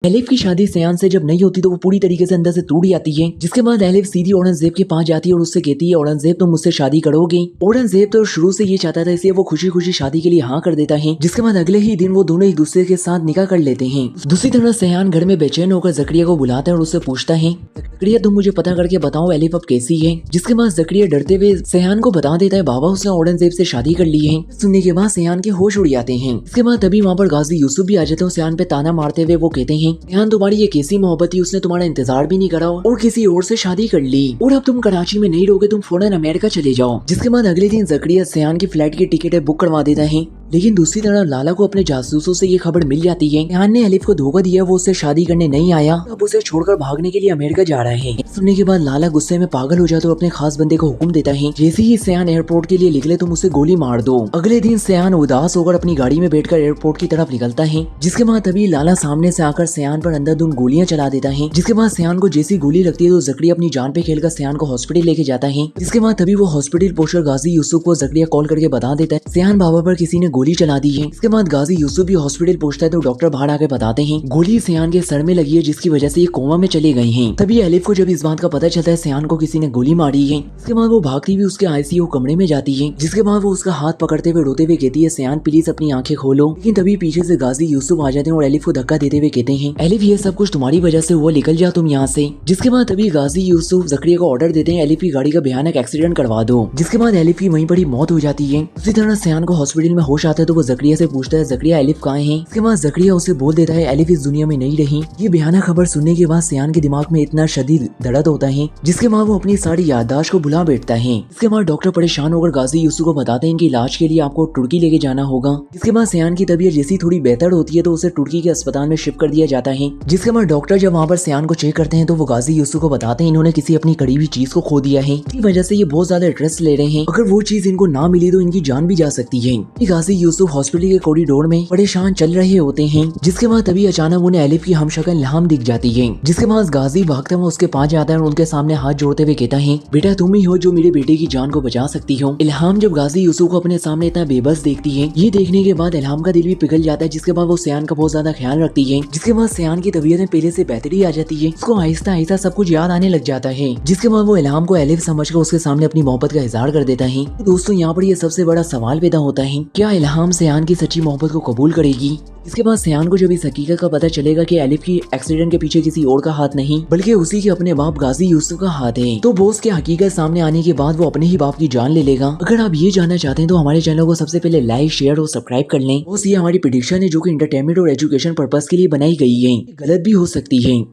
Elif की शादी सयान से जब नहीं होती तो वो पूरी तरीके से अंदर से टूट जाती है। जिसके बाद एलिफ सीधी औरंगजेब के पास जाती है और उससे कहती है औरंगजेब तुम मुझसे शादी करोगे। औरंगजेब तो शुरू से ये चाहता था, इसलिए वो खुशी खुशी शादी के लिए हाँ कर देता है। जिसके बाद अगले ही दिन वो दोनों एक दूसरे के साथ निकाह कर लेते हैं। दूसरी तरफ सयान घर में बेचैन होकर जकरिया को बुलाता है और उससे पूछता है जकरिया तुम मुझे पता करके बताओ एलिफ अब कैसी है। जिसके बाद जकरिया डरते हुए सयान को बता देता है बाबा उसने औरंगजेब से शादी कर ली है। सुनने के बाद सयान के होश उड़ जाते हैं। इसके बाद तभी वहाँ पर गाजी यूसुफ भी आ जाते हैं। सयान पे ताना मारते हुए वो कहते हैं सयान तुम्हारी ये कैसी मोहब्बत थी, उसने तुम्हारा इंतजार भी नहीं करा और किसी और से शादी कर ली और अब तुम कराची में नहीं रहोगे, तुम फौरन अमेरिका चले जाओ। जिसके बाद अगले दिन जकरिया सयान की फ्लाइट की टिकट बुक करवा देता है। लेकिन दूसरी तरफ लाला को अपने जासूसों से ये खबर मिल जाती है सयान ने एलिफ को धोखा दिया, वो उससे शादी करने नहीं आया, अब उसे छोड़कर भागने के लिए अमेरिका जा रहा है। सुनने के बाद लाला गुस्से में पागल हो जाता है और अपने खास बंदे को हुक्म देता है जैसे ही सयान एयरपोर्ट के लिए निकले तुम उसे गोली मार दो। अगले दिन सयान उदास होकर अपनी गाड़ी में बैठकर एयरपोर्ट की तरफ निकलता है। जिसके बाद तभी लाला सामने से आकर सयान पर अंधाधुंध गोलियां चला देता है। जिसके बाद सयान को जैसी गोली लगती है तो जकरिया अपनी जान पे खेलकर सयान को हॉस्पिटल लेके जाता है। जिसके बाद तभी वो हॉस्पिटल पहुंचकर गाजी यूसुफ को जकरिया कॉल करके बता देता है सयान बाबा पर किसी ने गोली चला दी है। इसके बाद गाजी यूसुफ भी हॉस्पिटल पहुंचता है तो डॉक्टर बाहर आके बताते हैं गोली सयान के सर में लगी है जिसकी वजह से ये कोमा में चले गए हैं। तभी एलिफ को जब इस बात का पता चलता है सयान को किसी ने गोली मारी है। इसके बाद वो भागती हुई उसके आईसीयू कमरे में जाती है। जिसके बाद वो उसका हाथ पकड़ते हुए रोते हुए कहती है सयान प्लीज अपनी आंखें खोलो। लेकिन तभी पीछे से गाजी यूसुफ आ जाते हैं और एलिफ को धक्का देते हुए कहते हैं एलिफ ये सब कुछ तुम्हारी वजह से हुआ, निकल जा तुम यहाँ से। जिसके बाद तभी गाजी यूसुफ जकरिया को ऑर्डर देते हैं एलिफ की गाड़ी का भयानक एक्सीडेंट करवा दो। जिसके बाद एलिफ की वहीं पर ही मौत हो जाती है। उसी तरह सयान को हॉस्पिटल में होश आता है तो वो जकरिया से पूछता है जकरिया एलिफ कहाँ है। इसके बाद जकरिया उसे बोल देता है एलिफ इस दुनिया में नहीं रही। ये भयानक खबर सुनने के बाद सयान के दिमाग में इतना शदीद दर्द होता है जिसके बाद वो अपनी सारी याददाश्त को भुला बैठता है। इसके बाद डॉक्टर परेशान होकर गाजी यूसुफ को बताते हैं कि इलाज के लिए आपको तुर्की लेके जाना होगा। इसके बाद सयान की तबीयत जैसी थोड़ी बेहतर होती है तो उसे तुर्की के अस्पताल में शिफ्ट कर दिया जाता है। जिसके बाद डॉक्टर जब वहाँ पर सयान को चेक करते हैं तो वो गाजी यूसुफ को बताते हैं इन्होंने किसी अपनी करीबी चीज को खो दिया है, इसी वजह से ये बहुत ज्यादा स्ट्रेस ले रहे हैं, अगर वो चीज इनको ना मिली तो इनकी जान भी जा सकती है। गाजी यूसुफ हॉस्पिटल के कॉरिडोर में परेशान चल रहे होते हैं। जिसके बाद तभी अचानक उन्हें एलिफ की हमशक्ल इल्हाम दिख जाती है। जिसके बाद गाजी भागता हुआ उसके पास जाता है और उनके सामने हाथ जोड़ते हुए कहता है बेटा तुम ही हो जो मेरे बेटे की जान को बचा सकती हो। इल्हाम जब गाजी यूसुफ को अपने सामने इतना बेबस देखती है, ये देखने के बाद इल्हाम का दिल भी पिघल जाता है। जिसके बाद वो सयान का बहुत ज्यादा ख्याल रखती है। जिसके बाद सयान की तबीयत में पहले से बेहतरी आ जाती है, उसको आहिस्ता आहिस्ता सब कुछ याद आने लग जाता है। जिसके बाद वो इल्हाम को एलिफ समझकर उसके सामने अपनी मोहब्बत का इजहार कर देता है। दोस्तों यहाँ पर ये सबसे बड़ा सवाल पैदा होता है क्या इल्हाम सयान की सच्ची मोहब्बत को कबूल करेगी। इसके बाद सयान को जब इस हकीकत का पता चलेगा कि एलिफ की एक्सीडेंट के पीछे किसी और का हाथ नहीं बल्कि उसी के अपने बाप गाजी यूसुफ का हाथ है, तो बॉस के हकीकत सामने आने के बाद वो अपने ही बाप की जान ले लेगा। अगर आप ये जानना चाहते हैं तो हमारे चैनल को सबसे पहले लाइक शेयर और सब्सक्राइब कर लें। बॉस ये हमारी प्रेडिक्शन है जो कि एंटरटेनमेंट और एजुकेशन पर्पस के लिए बनाई गई है, गलत भी हो सकती है।